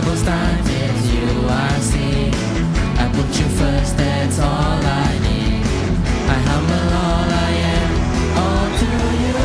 most time is you I see. I put you first, that's all I need. I humble all I am, all to you.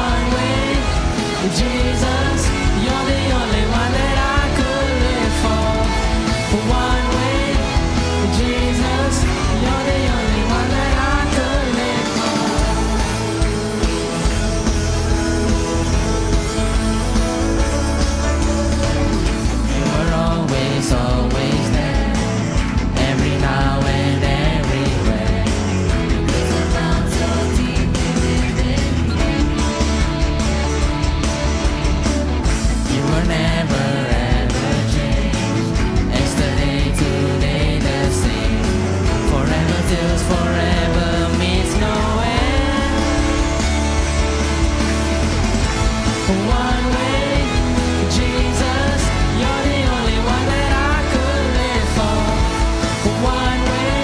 One way, Jesus, you're the only one that I could live for. One way, Jesus, you're the only one that I could live for. You are always, always there, every now and everywhere. It's about so deep within me. You were never ever changed, yesterday, today, the same. Forever till forever means no end. One way, Jesus, you're the only one that I could live for. One way,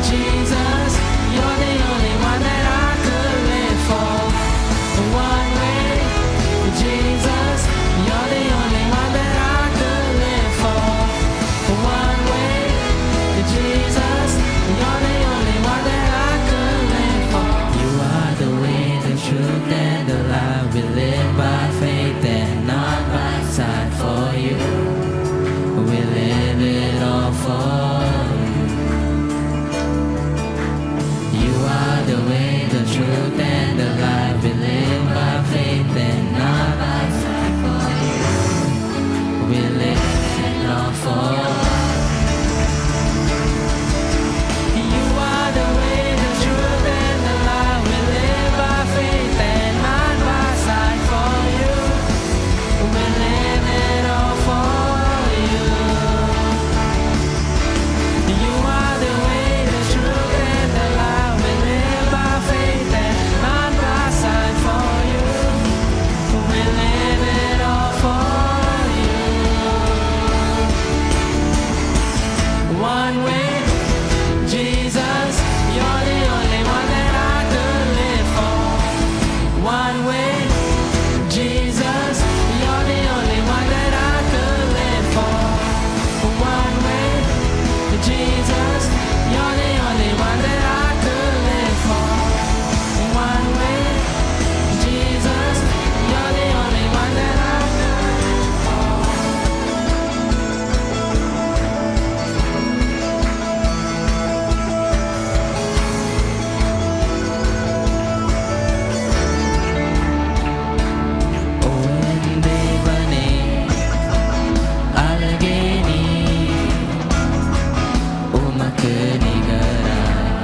Jesus, you're the only one that I could live for. One way, Jesus, you're the only one that I could live for. One way, Jesus, you're the only one that I could live for. You are the way, the truth, and the life. We live by faith and not by sight. For you, we live it all for you. You are the way, the truth, and the life. We live by faith and not by sight. For you, we live it all for you. You are the way, the truth, and the life. We live by faith and not by sight. For you, we live it all for you. You are the way, the truth, and the life. We live by faith and not by sight. For you, we live it all for you. One way, Jesus, you're the only one that I could live for. One way, Jesus, you're the only one that I could live for. One way, Jesus, you're the only one that I could live for. One way, Jesus, you're the only one that I could live for. ஓ என் தேவனே, அழகே நீ, உமக்கு நிகராய்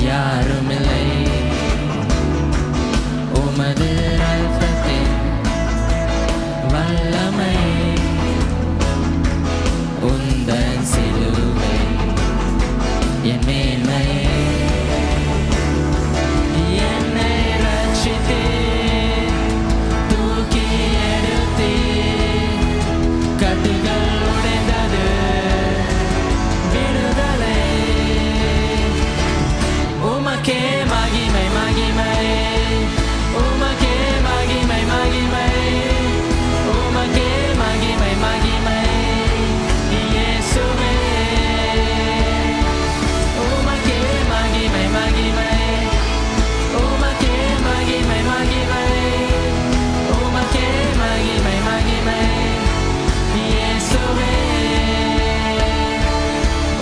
யாருமில்லை. உமது இரத்தத்தின் வல்லமை, உந்தன் சிலுவை என் மேன்மையே. என்னை ரட்சித்தீர், தூக்கி எடுத்தீர், கட்டுகள் உடைந்தது, விடுதலை. உமக்கே மகிமை, மகிமை, உமக்கே மகிமை, மகிமை, உமக்கே மகிமை, மகிமை, இயேசுவே. உமக்கே மகிமை, மகிமை, உமக்கே மகிமை, மகிமை, உமக்கே மகிமை, மகிமை, இயேசுவே.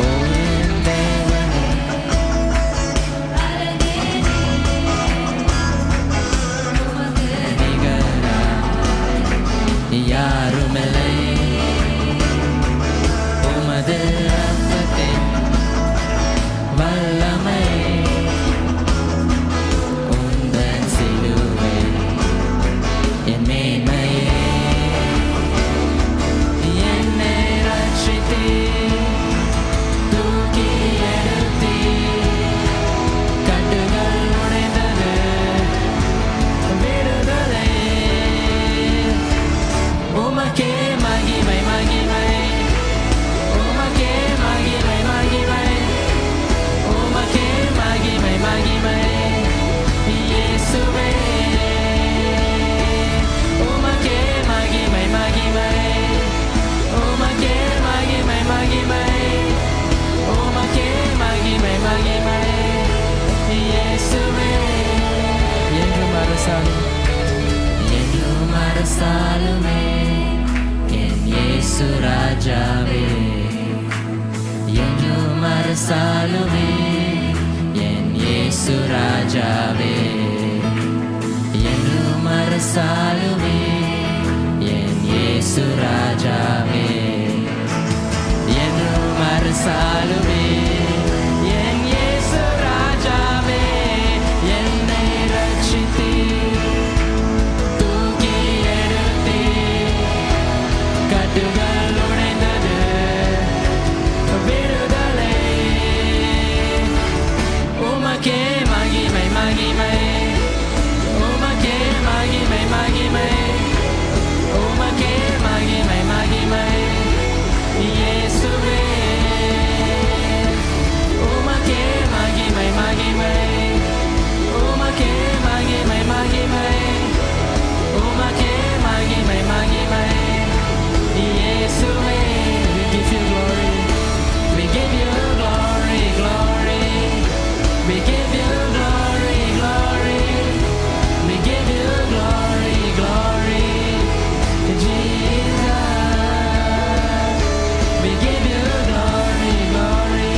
ஓ என் தேவனே, நிகராய் யாருமில்லை. உமது இரத்தத்தின் வல்லமை, உந்தன் சிலுவை என் மேன்மையே. என்னை ரட்சித்தீர், தூக்கி எடுத்தீர், கட்டுகள் உடைந்தது, விடுதலை. உமக்கே மகிமை, மகிமை, உமக்கே மகிமை, மகிமை, உமக்கே மகிமை, மகிமை, இயேசுவே. அரசாலுமே என் இயேசு ராஜாவே என்னும் அரசாலுமே என் இயேசு ராஜாவே என்னும் அரசாலுமே என் இயேசு ராஜாவே என்னும் அரசாலுமே என் இயேசு ராஜாவே என்னை ரட்சித்தீர் தூக்கி எடுத்தீர் கட்டுகள் உடைந்தது விடுதலை உமக்கே மகிமை மகிமை உமக்கே மகிமை மகிமை உமக்கே மகிமை மகிமை இயேசுவே உமக்கே மகிமை மகிமை உமக்கே மகிமை மகிமை உமக்கே மகிமை மகிமை இயேசுவே we give you glory we give you glory glory we give you glory glory we give you glory glory Jesus we give you glory glory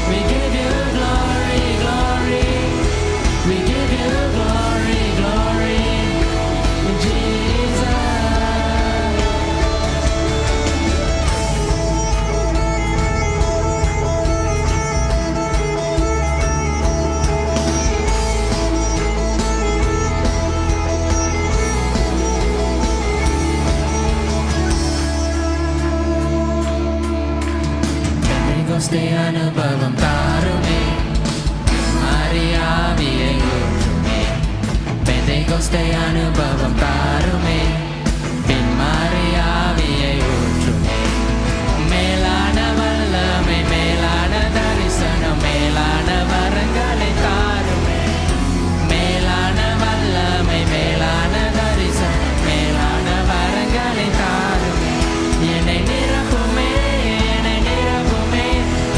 we give you glory glory we give you glory glory Jesus பெந்தெகோஸ்தே அனுபவம் தாருமே மரியாவியை ஊற்றுமே பெந்தெகோஸ்தே அனுபவம் தாருமே பின் மரியாவியை ஊற்றுமே மேலான வல்லமை மேலான தரிசனம் மேலான வரங்களை தாருமே மேலான வல்லமை மேலான தரிசனம் மேலான வரங்களை தாருமே என்னை நிரப்புமே என்னை நிரப்புமே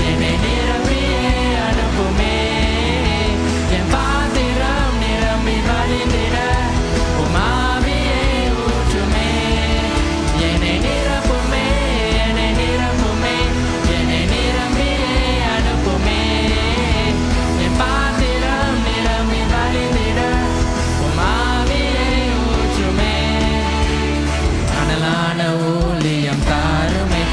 என்னை நிரப்பியே அனுப்புமே என் பாத்திரம் நிரம்பி வழிந்திட உமாவியை ஊற்றுமே என்னை நிரப்புமே என்னை நிரப்புமே என்னை நிரம்பியே அனுப்புமே என் பாத்திரம் நிரம்பி வழிந்திட உமாவியை ஊற்றுமே அனலான ஊழியம் தாருமே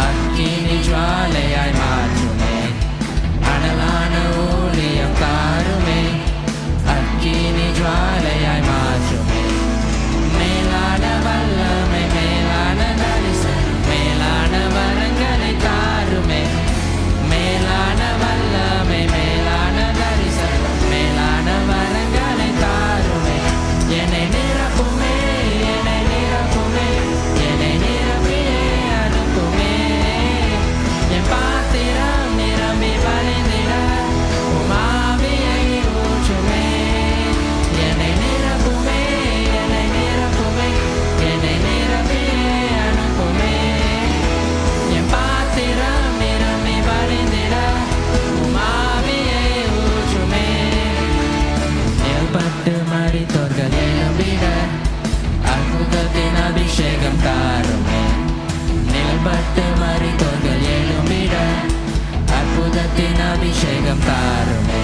அக்கினி ஜுவாலையாய் மாற்றுமே அனலான ஊழியம் தாருமே அக்கினி ஜுவாலையாய் மாற்றுமே மேலான வல்லமை மேலான தரிசனம் மேலான வரங்களை தாருமே மேலான வல்லமை மேலான தரிசனம் மேலான வரங்களை தாருமே என்னை நிரப்புமே என்னை நிரப்புமே என்னை நிரப்பியே அனுப்புமே என் பாத்திரம் நிரம்பி வழிந்திட உமாவியை ஊற்றுமே என்னை நிரப்புமே என்னை நிரப்புமே என்னை நிரப்பியே அனுப்புமே என் பாத்திரம் நிரம்பி வழிந்திட உமாவியை ஊற்றுமே நிழல்பட்டு மரித்தோர்கள் எழும்பிட அற்புதத்தின் அபிஷேகம் தாருமே நிழல்பட்டு மரித்தோர்கள் எழும்பிட அற்புதத்தின் அபிஷேகம் தாருமே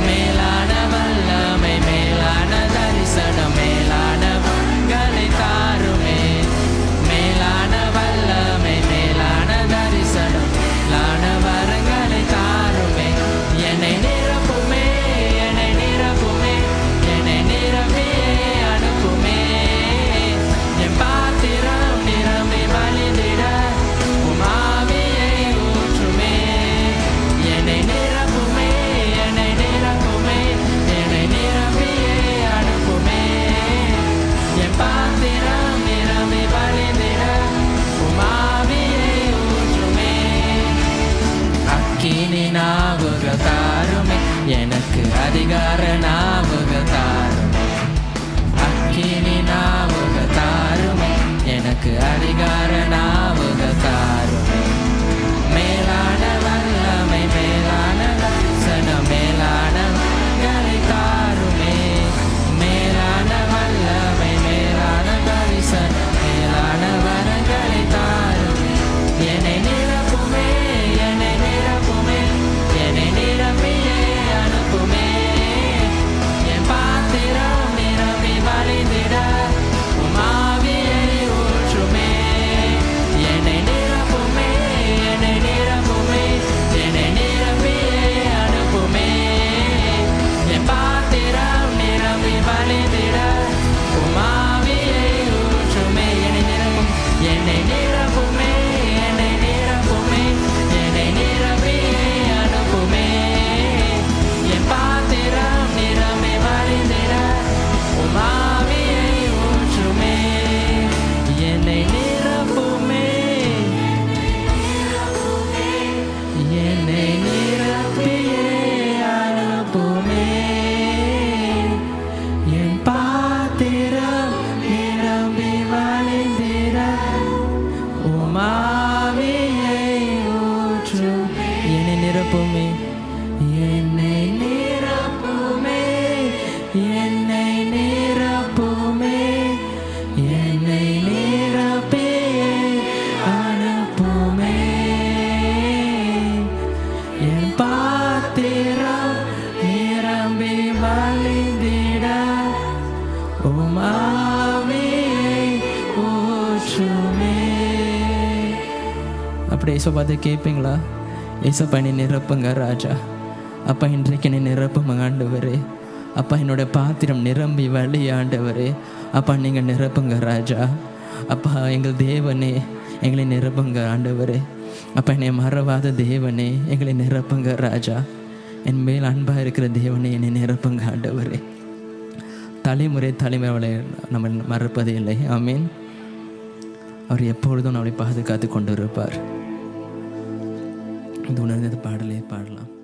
மேலான வல்லமை மேலான தரிசனம் மேலான வரங்களை தாருமே மேலான வல்லமை மேலான தரிசனம் மேலான வரங்களை தாருமே என்னை நிரப்புமே என்னை நிரப்புமே என்னை நிரம்பியே அனுப்புமே என் பாத்திரம் நிரம்பி வழிந்திட உமாவியை ஊற்றுமே என்னை நிரப்புமே அப்படி ஏசப்பா பார்த்து கேட்பீங்களா? ஏசப்பா என்னை நிரப்புங்க ராஜா. அப்பா இன்றைக்கு என்னை நிரப்புங்க ஆண்டவரே. அப்பா என்னோட பாத்திரம் நிரம்பி வழி ஆண்டவரே. அப்பா நீங்கள் நிரப்புங்க ராஜா. அப்பா எங்கள் தேவனே எங்களை நிரப்புங்க ஆண்டவரே. அப்பா என்னை மறவாத தேவனே எங்களை நிரப்புங்க ராஜா. என் மேல் அன்பாக இருக்கிற தேவனே என்னை நிரப்புங்க ஆண்டவரே. தலைமுறை அவளை நம்ம மறப்பதே இல்லை. ஆமீன். அவர் எப்பொழுதும் நம்மளை பாதுகாத்து கொண்டு இருப்பார். இது உணர்ந்தது பாடலே பாடலாம்.